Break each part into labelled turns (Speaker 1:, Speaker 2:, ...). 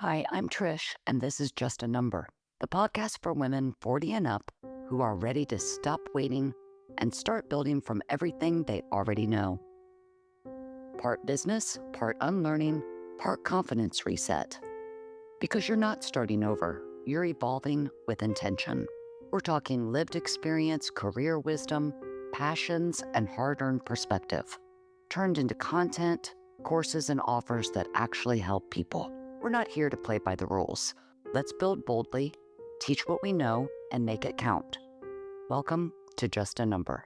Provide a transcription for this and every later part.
Speaker 1: Hi, I'm Trish, and this is Just a Number, the podcast for women 40 and up who are ready to stop waiting and start building from everything they already know. Part business, part unlearning, part confidence reset. Because you're not starting over, you're evolving with intention. We're talking lived experience, career wisdom, passions, and hard earned perspective, turned into content, courses, and offers that actually help people. We're not here to play by the rules. Let's build boldly, teach what we know, and make it count. Welcome to Just a Number.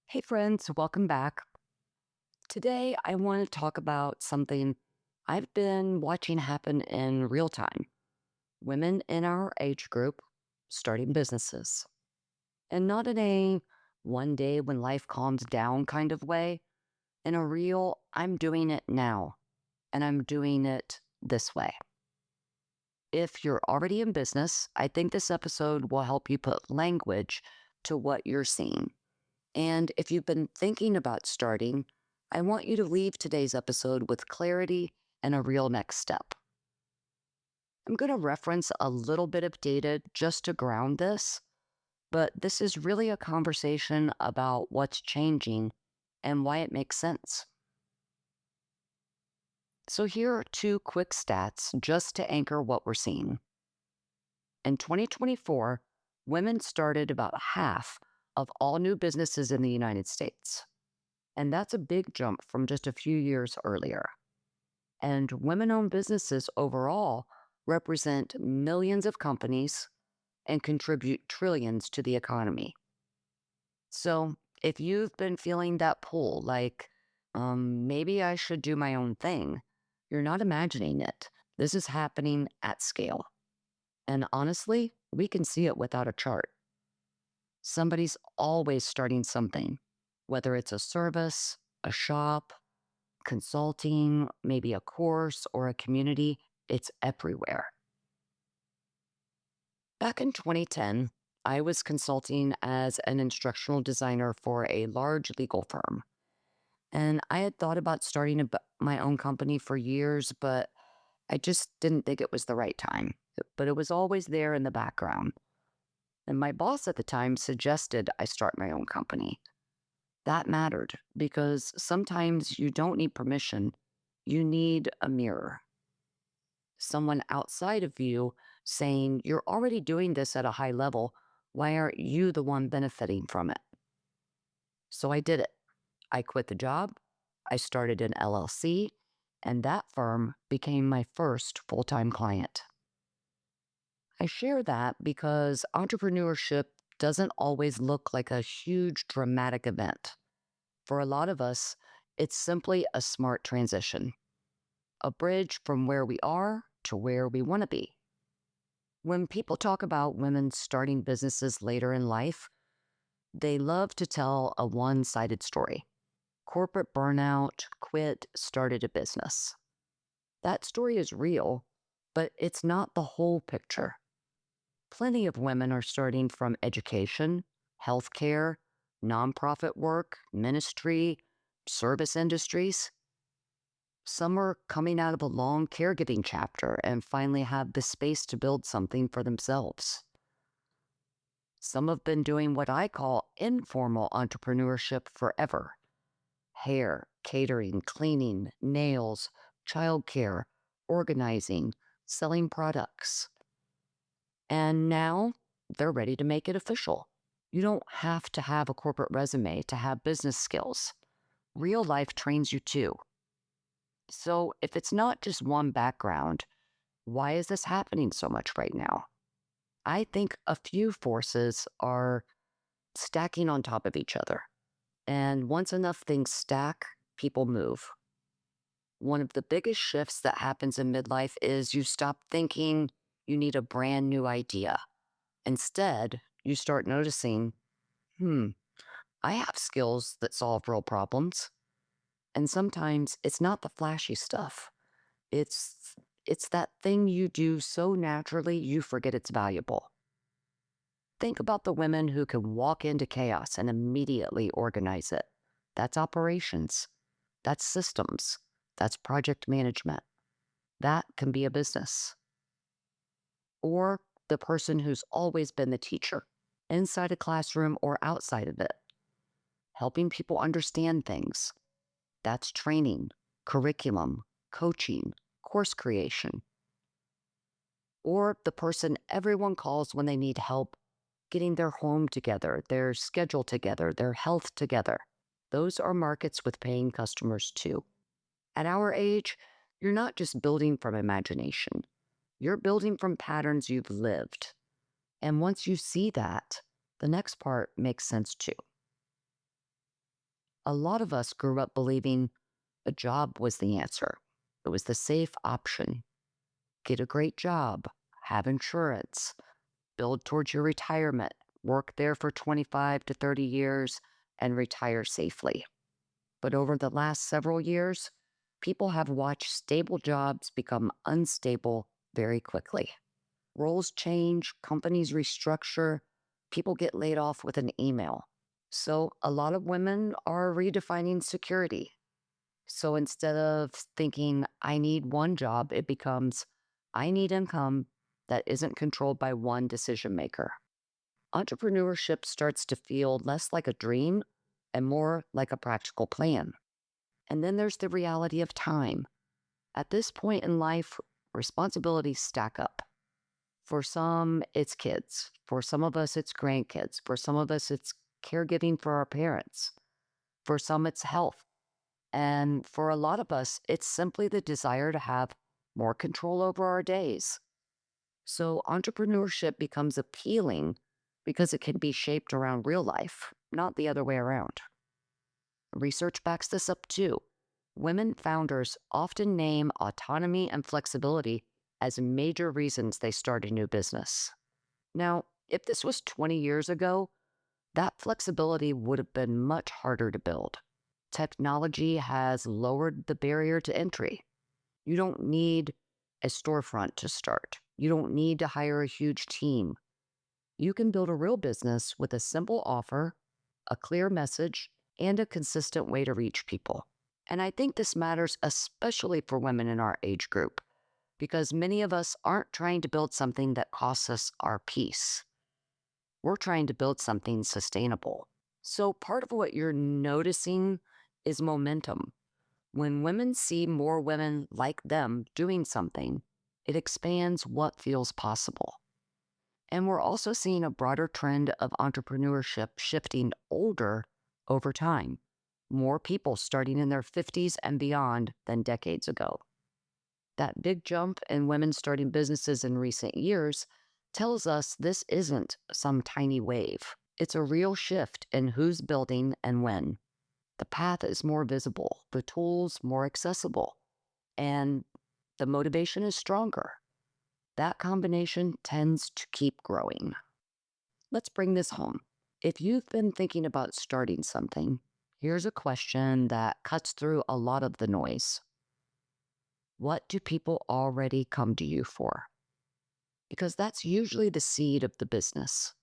Speaker 1: Hey, friends, welcome back. Today, I want to talk about something I've been watching happen in real time. Women in our age group starting businesses. And not in a one day when life calms down kind of way, in a real, I'm doing it now, and I'm doing it this way. If you're already in business, I think this episode will help you put language to what you're seeing. And if you've been thinking about starting, I want you to leave today's episode with clarity and a real next step. I'm going to reference a little bit of data just to ground this, but this is really a conversation about what's changing and why it makes sense. So here are two quick stats just to anchor what we're seeing. In 2024, women started about half of all new businesses in the United States. And that's a big jump from just a few years earlier. And women-owned businesses overall represent millions of companies and contribute trillions to the economy. So if you've been feeling that pull, like, maybe I should do my own thing, you're not imagining it. This is happening at scale. And honestly, we can see it without a chart. Somebody's always starting something, whether it's a service, a shop, consulting, maybe a course or a community, it's everywhere. Back in 2010, I was consulting as an instructional designer for a large legal firm. And I had thought about starting my own company for years, but I just didn't think it was the right time. But it was always there in the background. And my boss at the time suggested I start my own company. That mattered because sometimes you don't need permission, you need a mirror. Someone outside of you saying, you're already doing this at a high level. Why aren't you the one benefiting from it? So I did it. I quit the job. I started an LLC, and that firm became my first full-time client. I share that because entrepreneurship doesn't always look like a huge dramatic event. For a lot of us, it's simply a smart transition, a bridge from where we are to where we want to be. When people talk about women starting businesses later in life, they love to tell a one-sided story. Corporate burnout, quit, started a business. That story is real, but it's not the whole picture. Plenty of women are starting from education, healthcare, nonprofit work, ministry, service industries. Some are coming out of a long caregiving chapter and finally have the space to build something for themselves. Some have been doing what I call informal entrepreneurship forever. Hair, catering, cleaning, nails, childcare, organizing, selling products. And now they're ready to make it official. You don't have to have a corporate resume to have business skills. Real life trains you too. So if it's not just one background, why is this happening so much right now? I think a few forces are stacking on top of each other. And once enough things stack, people move. One of the biggest shifts that happens in midlife is you stop thinking you need a brand new idea. Instead, you start noticing, I have skills that solve real problems. And sometimes it's not the flashy stuff. It's it's that thing you do so naturally you forget it's valuable. Think about the women who can walk into chaos and immediately organize it. That's operations. That's systems. That's project management. That can be a business. Or the person who's always been the teacher, inside a classroom or outside of it, helping people understand things. That's training, curriculum, coaching, course creation. Or the person everyone calls when they need help getting their home together, their schedule together, their health together. Those are markets with paying customers too. At our age, you're not just building from imagination, you're building from patterns you've lived. And once you see that, the next part makes sense too. A lot of us grew up believing a job was the answer, it was the safe option. Get a great job, have insurance, build towards your retirement, work there for 25 to 30 years, and retire safely. But over the last several years, people have watched stable jobs become unstable very quickly. Roles change, companies restructure, people get laid off with an email. So a lot of women are redefining security. So instead of thinking, I need one job, it becomes, I need income that isn't controlled by one decision maker. Entrepreneurship starts to feel less like a dream and more like a practical plan. And then there's the reality of time. At this point in life, responsibilities stack up. For some, it's kids. For some of us, it's grandkids. For some of us, it's caregiving for our parents. For some, it's health. And for a lot of us, it's simply the desire to have more control over our days. So entrepreneurship becomes appealing because it can be shaped around real life, not the other way around. Research backs this up too. Women founders often name autonomy and flexibility as major reasons they start a new business. Now, if this was 20 years ago, that flexibility would have been much harder to build. Technology has lowered the barrier to entry. You don't need a storefront to start. You don't need to hire a huge team. You can build a real business with a simple offer, a clear message, and a consistent way to reach people. And I think this matters especially for women in our age group, because many of us aren't trying to build something that costs us our peace. We're trying to build something sustainable. So part of what you're noticing is momentum. When women see more women like them doing something, it expands what feels possible. And we're also seeing a broader trend of entrepreneurship shifting older over time. More people starting in their 50s and beyond than decades ago. That big jump in women starting businesses in recent years tells us this isn't some tiny wave. It's a real shift in who's building and when. The path is more visible, the tools more accessible, and the motivation is stronger. That combination tends to keep growing. Let's bring this home. If you've been thinking about starting something, here's a question that cuts through a lot of the noise. What do people already come to you for? Because that's usually the seed of the business.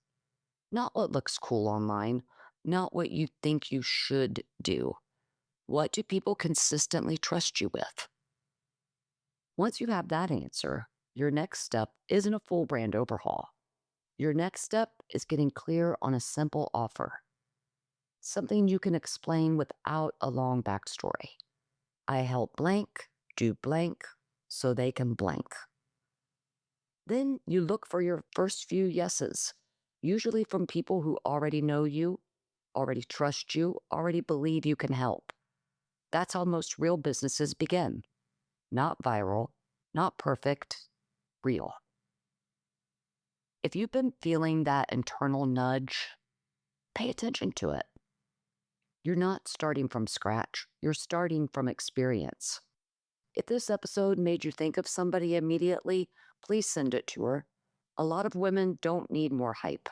Speaker 1: Not what looks cool online, not what you think you should do. What do people consistently trust you with? Once you have that answer, your next step isn't a full brand overhaul. Your next step is getting clear on a simple offer, something you can explain without a long backstory. I help blank do blank so they can blank. Then you look for your first few yeses, usually from people who already know you, already trust you, already believe you can help. That's how most real businesses begin. Not viral, not perfect, real. If you've been feeling that internal nudge, pay attention to it. You're not starting from scratch, you're starting from experience. If this episode made you think of somebody immediately, please send it to her. A lot of women don't need more hype.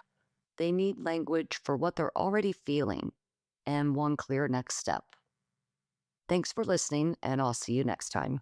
Speaker 1: They need language for what they're already feeling and one clear next step. Thanks for listening, and I'll see you next time.